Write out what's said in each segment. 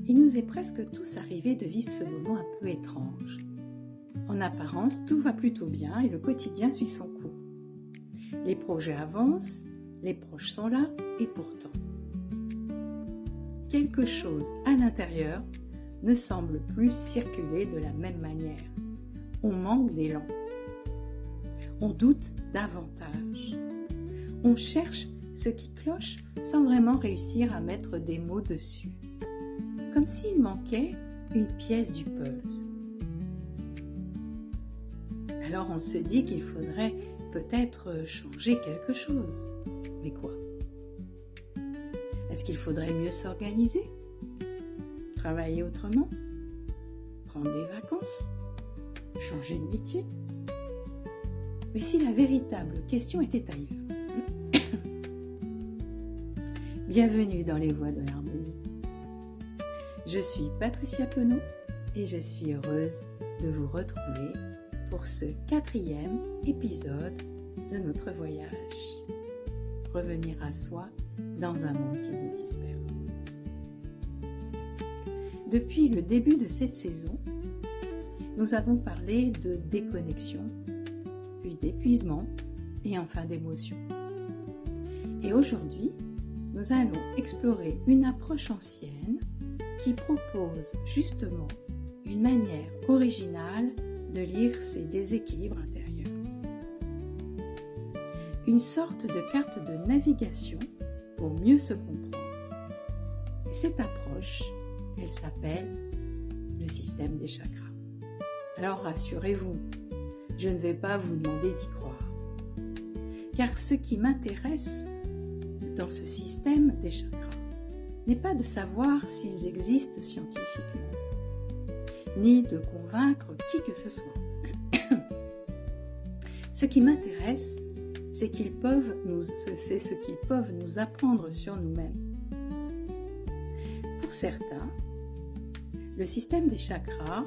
Il nous est presque tous arrivé de vivre ce moment un peu étrange. En apparence, tout va plutôt bien et le quotidien suit son cours. Les projets avancent, les proches sont là et pourtant, quelque chose à l'intérieur ne semble plus circuler de la même manière. On manque d'élan. On doute davantage. On cherche ce qui cloche sans vraiment réussir à mettre des mots dessus. Comme s'il manquait une pièce du puzzle. Alors on se dit qu'il faudrait peut-être changer quelque chose. Mais quoi ? Est-ce qu'il faudrait mieux s'organiser ? Travailler autrement ? Prendre des vacances ? Changer de métier ? Mais si la véritable question était ailleurs ? Bienvenue dans les voies de l'harmonie. Je suis Patricia Penaud et je suis heureuse de vous retrouver pour ce 4e épisode de notre voyage. Revenir à soi dans un monde qui nous disperse. Depuis le début de cette saison, nous avons parlé de déconnexion, puis d'épuisement et enfin d'émotion. Et aujourd'hui, nous allons explorer une approche ancienne qui propose justement une manière originale de lire ces déséquilibres intérieurs. Une sorte de carte de navigation pour mieux se comprendre. Et cette approche, elle s'appelle le système des chakras. Alors rassurez-vous, je ne vais pas vous demander d'y croire. Car ce qui m'intéresse dans ce système des chakras n'est pas de savoir s'ils existent scientifiquement, ni de convaincre qui que ce soit. Ce qui m'intéresse, c'est ce qu'ils peuvent nous apprendre sur nous-mêmes. Pour certains, le système des chakras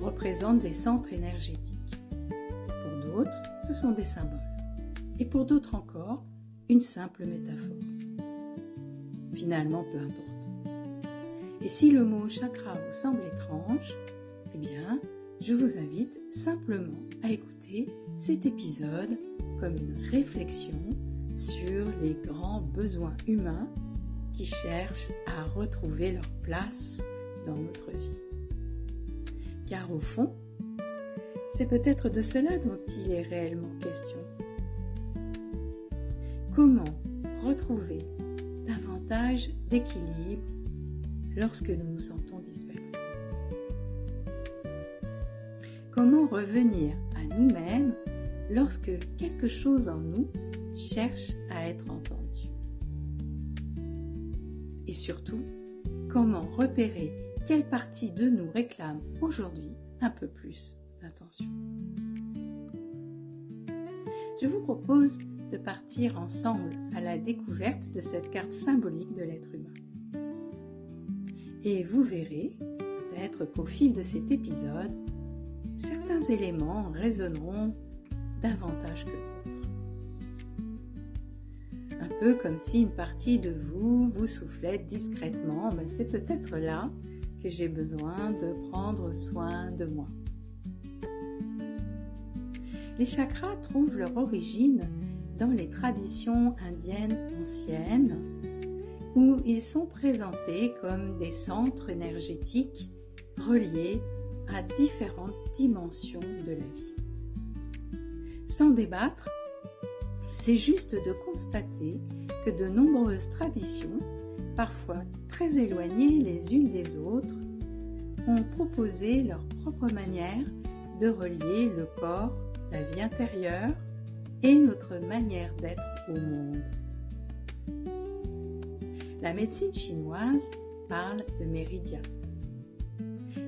représente des centres énergétiques. Pour d'autres, ce sont des symboles. Et pour d'autres encore, une simple métaphore. Finalement, peu importe. Et si le mot chakra vous semble étrange, eh bien, je vous invite simplement à écouter cet épisode comme une réflexion sur les grands besoins humains qui cherchent à retrouver leur place dans notre vie. Car au fond, c'est peut-être de cela dont il est réellement question. Comment retrouver davantage d'équilibre lorsque nous nous sentons dispersés? Comment revenir à nous-mêmes lorsque quelque chose en nous cherche à être entendu? Et surtout, comment repérer quelle partie de nous réclame aujourd'hui un peu plus d'attention? Je vous propose de partir ensemble à la découverte de cette carte symbolique de l'être humain. Et vous verrez, peut-être qu'au fil de cet épisode, certains éléments résonneront davantage que d'autres. Un peu comme si une partie de vous vous soufflait discrètement, mais c'est peut-être là que j'ai besoin de prendre soin de moi. Les chakras trouvent leur origine dans les traditions indiennes anciennes, où ils sont présentés comme des centres énergétiques reliés à différentes dimensions de la vie. Sans débattre, c'est juste de constater que de nombreuses traditions, parfois très éloignées les unes des autres, ont proposé leur propre manière de relier le corps, la vie intérieure et notre manière d'être au monde. La médecine chinoise parle de méridiens.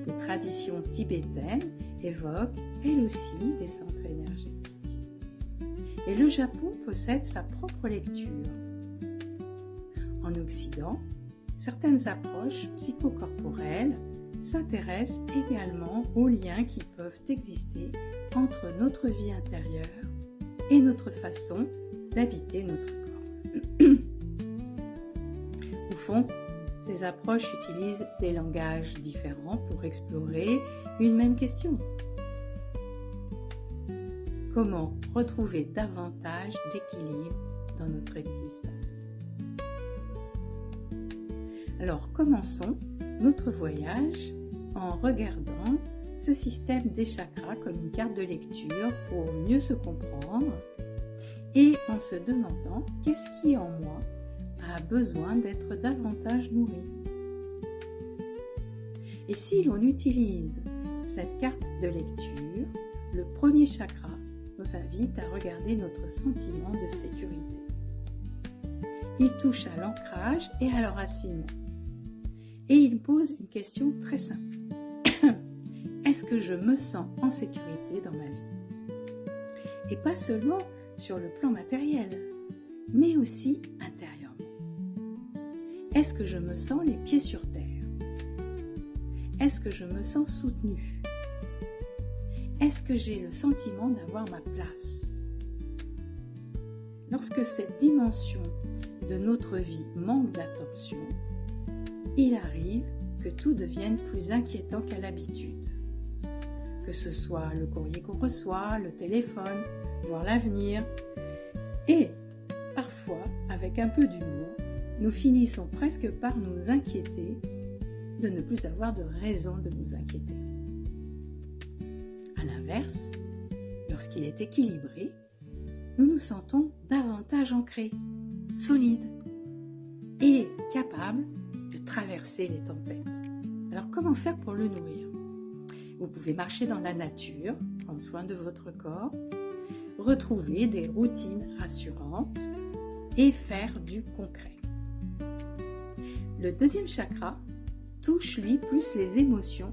Les traditions tibétaines évoquent, elles aussi, des centres énergétiques. Et le Japon possède sa propre lecture. En Occident, certaines approches psychocorporelles s'intéressent également aux liens qui peuvent exister entre notre vie intérieure et notre façon d'habiter notre corps. Au fond, Ces approches utilisent des langages différents pour explorer une même question. Comment retrouver davantage d'équilibre dans notre existence? Alors commençons notre voyage en regardant ce système des chakras comme une carte de lecture pour mieux se comprendre et en se demandant qu'est-ce qui en moi a besoin d'être davantage nourri. Et si l'on utilise cette carte de lecture, le premier chakra nous invite à regarder notre sentiment de sécurité. Il touche à l'ancrage et à l'enracinement. Et il pose une question très simple. Est-ce que je me sens en sécurité dans ma vie? Et pas seulement sur le plan matériel, mais aussi intérieurement. Est-ce que je me sens les pieds sur terre? Est-ce que je me sens soutenue? Est-ce que j'ai le sentiment d'avoir ma place? Lorsque cette dimension de notre vie manque d'attention, il arrive que tout devienne plus inquiétant qu'à l'habitude. Que ce soit le courrier qu'on reçoit, le téléphone, voir l'avenir. Et parfois, avec un peu d'humour, nous finissons presque par nous inquiéter de ne plus avoir de raison de nous inquiéter. À l'inverse, lorsqu'il est équilibré, nous nous sentons davantage ancrés, solides et capables de traverser les tempêtes. Alors comment faire pour le nourrir? Vous pouvez marcher dans la nature, prendre soin de votre corps, retrouver des routines rassurantes et faire du concret. Le deuxième chakra touche lui plus les émotions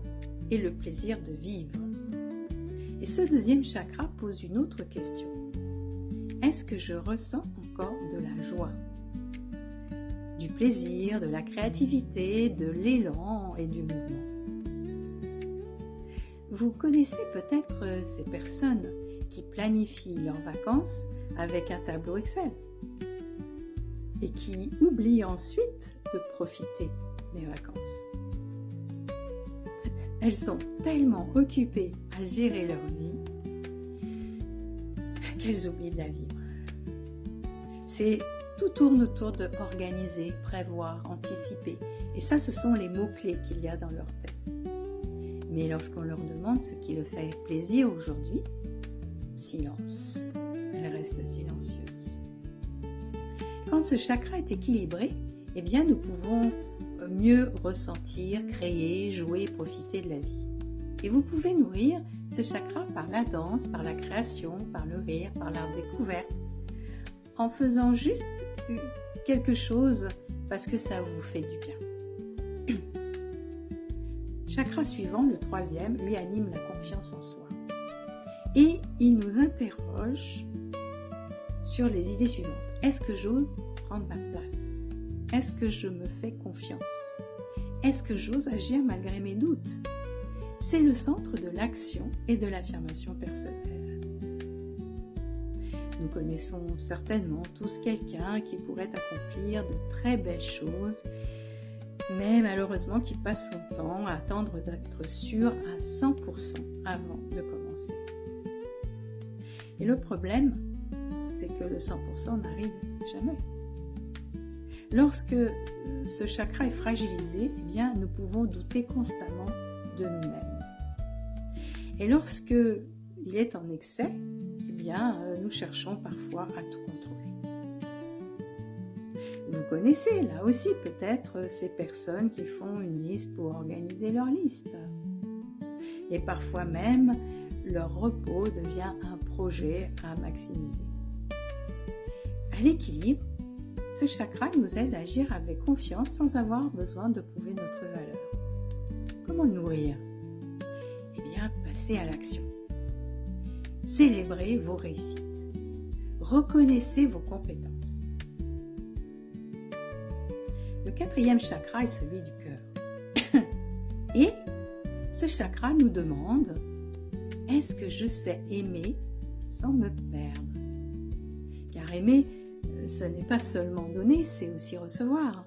et le plaisir de vivre. Et ce deuxième chakra pose une autre question. Est-ce que je ressens encore de la joie, du plaisir, de la créativité, de l'élan et du mouvement? Vous connaissez peut-être ces personnes qui planifient leurs vacances avec un tableau Excel et qui oublient ensuite de profiter des vacances. Elles sont tellement occupées à gérer leur vie qu'elles oublient de la vivre. Tout tourne autour de organiser, prévoir, anticiper. Et ça, ce sont les mots-clés qu'il y a dans leur tête. Mais lorsqu'on leur demande ce qui leur fait plaisir aujourd'hui, silence. Elles restent silencieuses. Quand ce chakra est équilibré, eh bien, nous pouvons mieux ressentir, créer, jouer, profiter de la vie. Et vous pouvez nourrir ce chakra par la danse, par la création, par le rire, par la découverte, en faisant juste quelque chose parce que ça vous fait du bien. Chakra suivant, le troisième, lui anime la confiance en soi. Et il nous interroge sur les idées suivantes. Est-ce que j'ose prendre ma place? Est-ce que je me fais confiance? Est-ce que j'ose agir malgré mes doutes? C'est le centre de l'action et de l'affirmation personnelle. Nous connaissons certainement tous quelqu'un qui pourrait accomplir de très belles choses, mais malheureusement qui passe son temps à attendre d'être sûr à 100% avant de commencer. Et le problème, c'est que le 100% n'arrive jamais. Lorsque ce chakra est fragilisé, eh bien, nous pouvons douter constamment de nous-mêmes. Et lorsque il est en excès, eh bien, nous cherchons parfois à tout contrôler. Vous connaissez là aussi peut-être ces personnes qui font une liste pour organiser leur liste. Et parfois même, leur repos devient un projet à maximiser. À l'équilibre, ce chakra nous aide à agir avec confiance sans avoir besoin de prouver notre valeur. Comment le nourrir? Eh bien, passez à l'action. Célébrez vos réussites. Reconnaissez vos compétences. Le quatrième chakra est celui du cœur. Et ce chakra nous demande, est-ce que je sais aimer sans me perdre? Car aimer, ce n'est pas seulement donner, c'est aussi recevoir.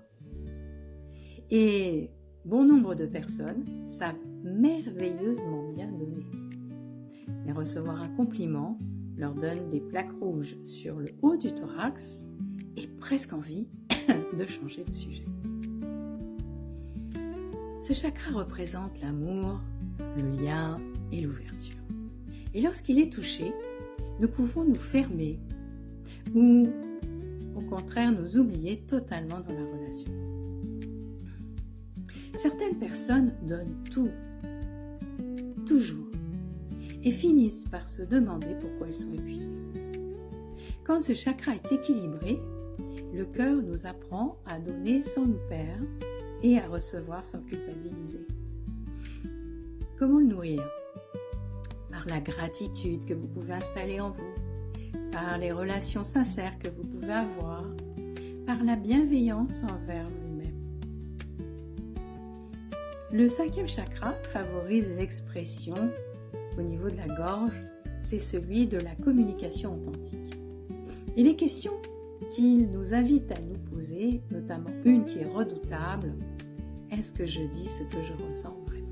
Et bon nombre de personnes savent merveilleusement bien donner. Mais recevoir un compliment leur donne des plaques rouges sur le haut du thorax et presque envie de changer de sujet. Ce chakra représente l'amour, le lien et l'ouverture. Et lorsqu'il est touché, nous pouvons nous fermer ou au contraire nous oublier totalement dans la relation. Certaines personnes donnent tout, toujours, et finissent par se demander pourquoi elles sont épuisées. Quand ce chakra est équilibré, le cœur nous apprend à donner sans nous perdre et à recevoir sans culpabiliser. Comment le nourrir ? Par la gratitude que vous pouvez installer en vous, par les relations sincères que vous pouvez avoir, par la bienveillance envers vous-même. Le 5e chakra favorise l'expression au niveau de la gorge, c'est celui de la communication authentique. Et les questions qu'il nous invite à nous poser, notamment une qui est redoutable, est-ce que je dis ce que je ressens vraiment ?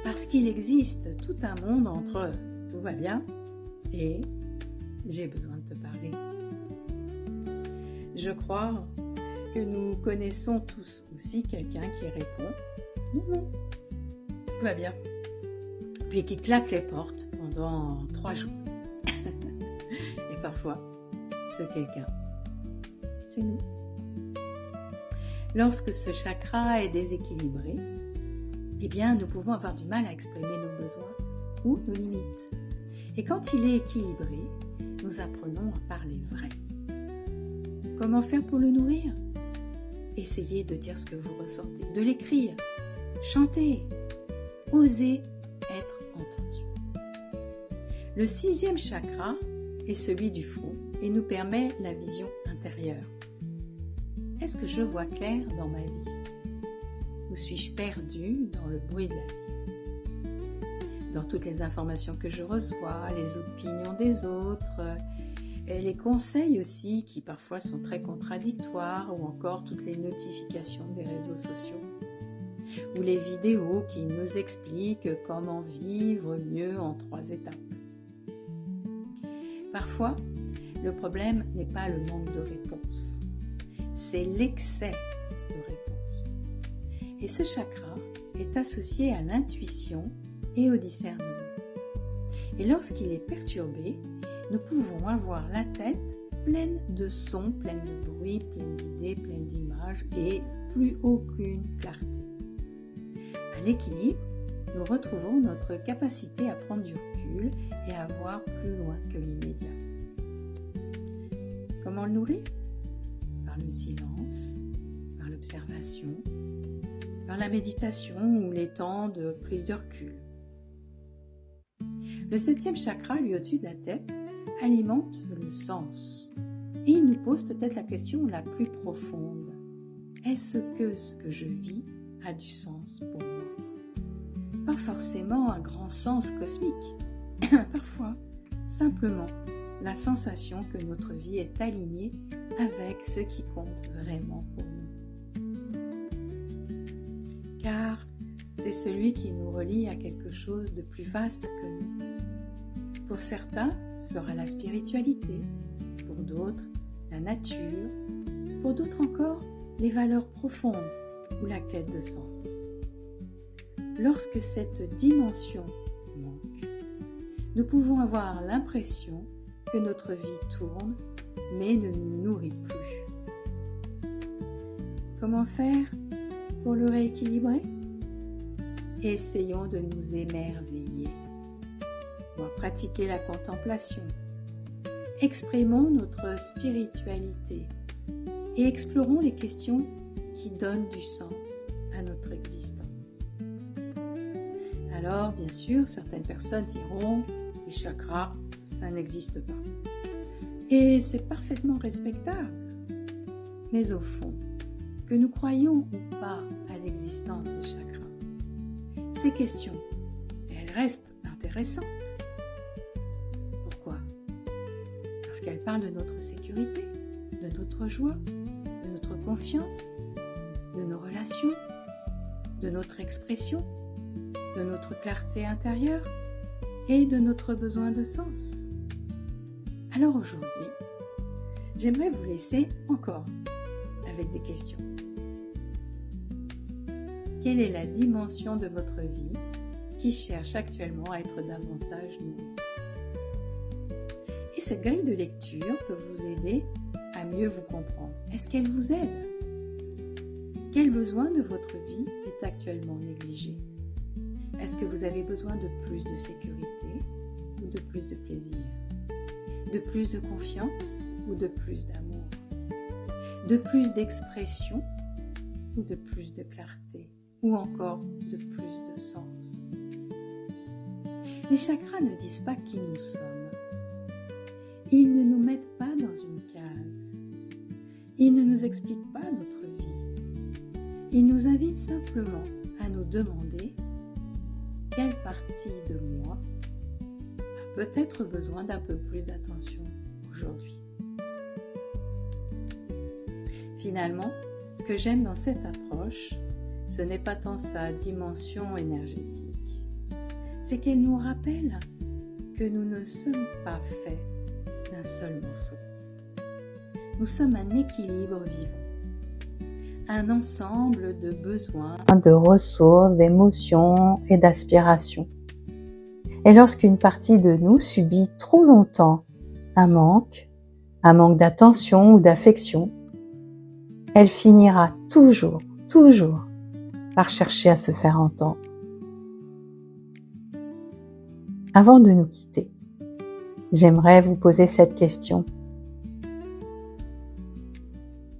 Parce qu'il existe tout un monde entre tout va bien et j'ai besoin de te parler. Je crois que nous connaissons tous aussi quelqu'un qui répond non, tout va bien, puis qui claque les portes pendant 3 jours. Et parfois, ce quelqu'un, c'est nous. Lorsque ce chakra est déséquilibré, eh bien, nous pouvons avoir du mal à exprimer nos besoins ou nos limites. Et quand il est équilibré, nous apprenons à parler vrai. Comment faire pour le nourrir ? Essayez de dire ce que vous ressentez, de l'écrire, chanter, oser être entendu. Le 6e chakra est celui du front et nous permet la vision intérieure. Est-ce que je vois clair dans ma vie ? Ou suis-je perdu dans le bruit de la vie ? Dans toutes les informations que je reçois, les opinions des autres, et les conseils aussi qui parfois sont très contradictoires, ou encore toutes les notifications des réseaux sociaux, ou les vidéos qui nous expliquent comment vivre mieux en 3 étapes. Parfois, le problème n'est pas le manque de réponses, c'est l'excès de réponses. Et ce chakra est associé à l'intuition et au discernement. Et lorsqu'il est perturbé, nous pouvons avoir la tête pleine de sons, pleine de bruit, pleine d'idées, pleine d'images et plus aucune clarté. À l'équilibre, nous retrouvons notre capacité à prendre du recul et à voir plus loin que l'immédiat. Comment le nourrir ? Par le silence, par l'observation, par la méditation ou les temps de prise de recul. Le 7e chakra, lui au-dessus de la tête, alimente le sens. Et il nous pose peut-être la question la plus profonde. Est-ce que ce que je vis a du sens pour moi ? Pas forcément un grand sens cosmique. Parfois, simplement, la sensation que notre vie est alignée avec ce qui compte vraiment pour nous. Car c'est celui qui nous relie à quelque chose de plus vaste que nous. Pour certains, ce sera la spiritualité, pour d'autres, la nature, pour d'autres encore, les valeurs profondes ou la quête de sens. Lorsque cette dimension manque, nous pouvons avoir l'impression que notre vie tourne, mais ne nous nourrit plus. Comment faire pour le rééquilibrer ? Essayons de nous émerveiller, voire pratiquer la contemplation. Exprimons notre spiritualité et explorons les questions qui donnent du sens à notre existence. Alors, bien sûr, certaines personnes diront « les chakras, ça n'existe pas ». Et c'est parfaitement respectable. Mais au fond, que nous croyions ou pas à l'existence des chakras, ces questions, elles restent intéressantes. Pourquoi ? Parce qu'elles parlent de notre sécurité, de notre joie, de notre confiance, relation, de notre expression, de notre clarté intérieure et de notre besoin de sens. Alors aujourd'hui, j'aimerais vous laisser encore avec des questions. Quelle est la dimension de votre vie qui cherche actuellement à être davantage nourrie? Et cette grille de lecture peut vous aider à mieux vous comprendre. Est-ce qu'elle vous aide? Quel besoin de votre vie est actuellement négligé? Est-ce que vous avez besoin de plus de sécurité ou de plus de plaisir? De plus de confiance ou de plus d'amour? De plus d'expression ou de plus de clarté? Ou encore de plus de sens? Les chakras ne disent pas qui nous sommes. Ils ne nous mettent pas dans une case. Ils ne nous expliquent pas notre vie. Ils nous invitent simplement à nous demander quelle partie de moi a peut-être besoin d'un peu plus d'attention aujourd'hui. Finalement, ce que j'aime dans cette approche, ce n'est pas tant sa dimension énergétique, c'est qu'elle nous rappelle que nous ne sommes pas faits d'un seul morceau. Nous sommes un équilibre vivant, un ensemble de besoins, de ressources, d'émotions et d'aspirations. Et lorsqu'une partie de nous subit trop longtemps un manque d'attention ou d'affection, elle finira toujours par chercher à se faire entendre. Avant de nous quitter, j'aimerais vous poser cette question.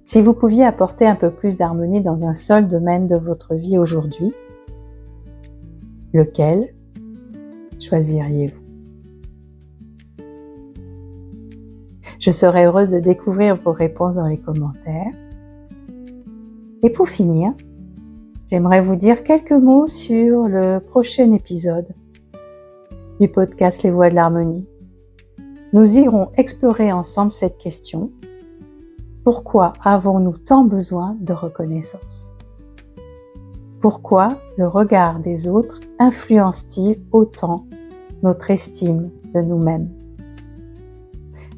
Si vous pouviez apporter un peu plus d'harmonie dans un seul domaine de votre vie aujourd'hui, lequel choisiriez-vous? Je serais heureuse de découvrir vos réponses dans les commentaires. Et pour finir, j'aimerais vous dire quelques mots sur le prochain épisode du podcast Les Voix de l'Harmonie. Nous irons explorer ensemble cette question. Pourquoi avons-nous tant besoin de reconnaissance? Pourquoi le regard des autres influence-t-il autant notre estime de nous-mêmes?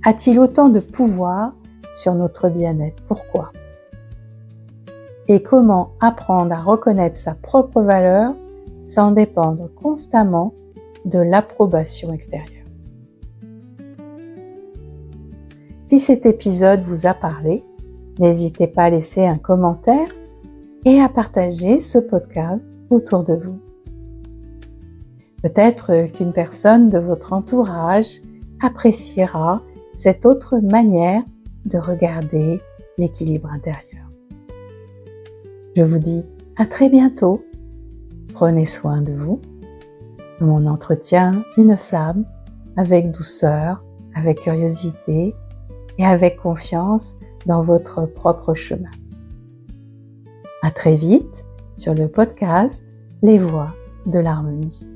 A-t-il autant de pouvoir sur notre bien-être? Pourquoi? Et comment apprendre à reconnaître sa propre valeur sans dépendre constamment de l'approbation extérieure? Si cet épisode vous a parlé, n'hésitez pas à laisser un commentaire et à partager ce podcast autour de vous. Peut-être qu'une personne de votre entourage appréciera cette autre manière de regarder l'équilibre intérieur. Je vous dis à très bientôt. Prenez soin de vous. Mon entretien, une flamme, avec douceur, avec curiosité et avec confiance dans votre propre chemin. À très vite sur le podcast Les Voix de l'Harmonie.